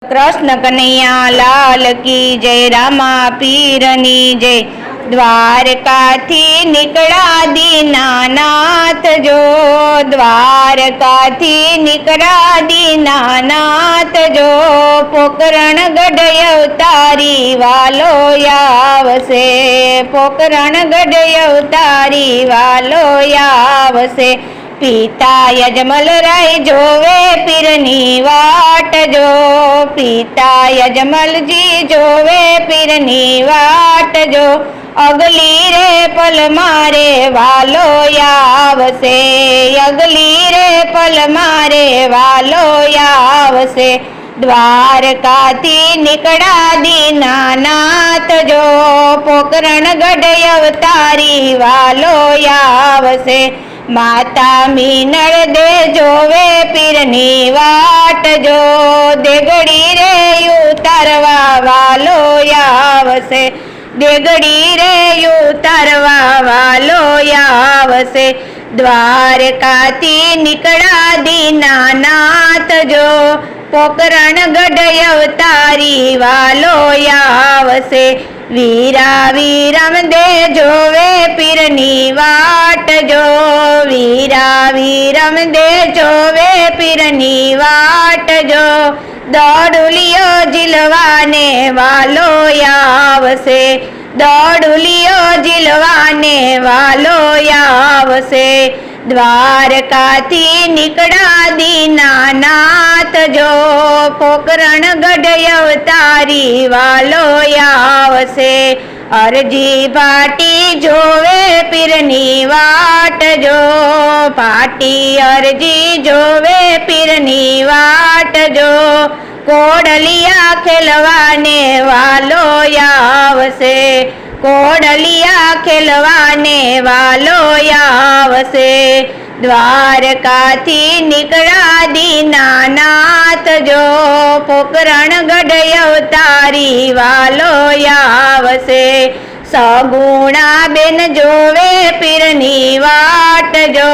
कृष्ण कन्हैया लाल की जय। रामा पीरनी जय। द्वारका थी निकला दीनानाथ जो, द्वारका थी निकला दीनानाथ जो। पोकरण गढ़ अवतारी वालो आवसे, पोकरण गढ़ अवतारी वालो आवसे। पिता यजमल राय जोवे पीरनी वाट जो, पिता यजमल जी जोवे पीरनी वाट जो। अगली रे पल मारे वालो आवसे, अगली रे पल मारे वालो आवसे। द्वारका थी निकला दीनानाथ जो, पोकरण गढ़ अवतारी वालो आवसे। माता मीनळ दे जोवे पीरनी वाट जो, देगड़ी रे उतारवा वालो आवसे, देगड़ी रे उतारवा वालो आवसे। द्वारका थी निकला दीनानाथ जो, पोकरण गढ़ अवतारी वालो आवसे। वीरा वीरम दे जोवे पीरनी वाट जो, वीरा वीरम दे जोवे पीरनी वाट जो। दौड़ुलियो जिलवाने वालो आवसे, दौड़ुलियो जिलवाने वालो आवसे। द्वारका थी निकला दीनानाथ जो, पोकरण गढ़ अवतारी वालो आवसे। अरजी पाटी जोवे पीरनी वाट जो, पाटी अरजी जोवे पीरनी वाट जो। कोडलिया खेलवाने वालो आवसे, कोडलिया खेलवाने वालो आवसे। द्वारका थी निकला दीनानाथ जो, पोकरण गढ़ अवतारी वालो आवसे। सगुणा बेन जोवे पीरनी वाट जो,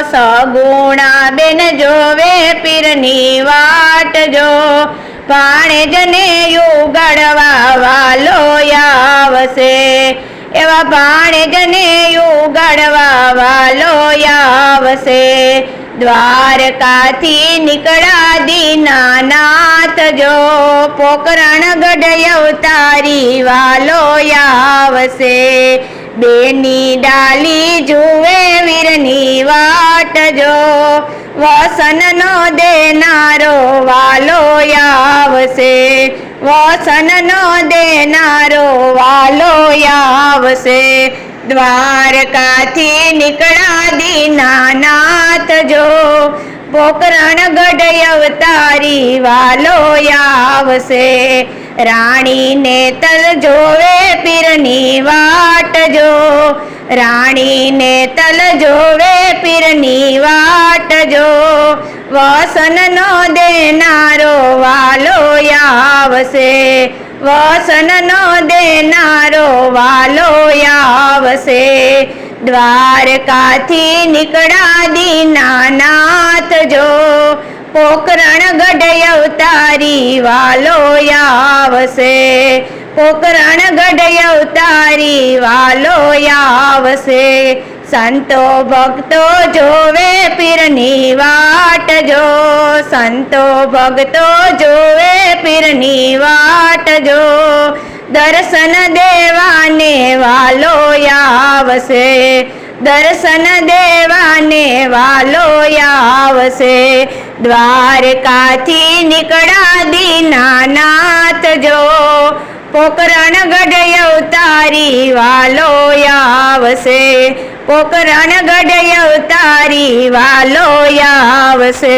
सगुणा बेन जोवे पीरनी वाट जो। पाणे जने युगड़वा वालो आवसे, एवा पाणे जने युगड़वा वालो आवसे। द्वारका थी निकला दीनानाथ जो, पोकरण गढ़ अवतारी वालो आवसे। बेनी डाली जुए वीरनी वाट जो, वसन नो देनारो वालो आवसे, वसन नो देनारो वालो आवसे। द्वारका थी निकला दीनानाथ जो, पोकरण गढ़ अवतारी वालो आवसे। रानी ने तल जोवे पीरनी वाट जो, रानी ने तल जोवे पीरनी वाट जो। वसन नो देनारो वालो आवसे, वसन नो देनारो वालो आवसे। द्वारका थी निकला दीनानाथ जो, पोकरण गढ़ अवतारी वालो आवसे, पोकरण गढ़ अवतारी वालो आवसे। संतो भक्तो जोवे पीरनी वाट जो, संतो भक्तो जोवे पीरनी वाट जो। दर्शन देवाने वालो आवसे, दर्शन देवाने वालो आवसे। द्वारका थी निकला दीनानाथ जो, पोकरण गढ़ अवतारी वालो आवसे, पोकरण गढ़ अवतारी वालो आवसे।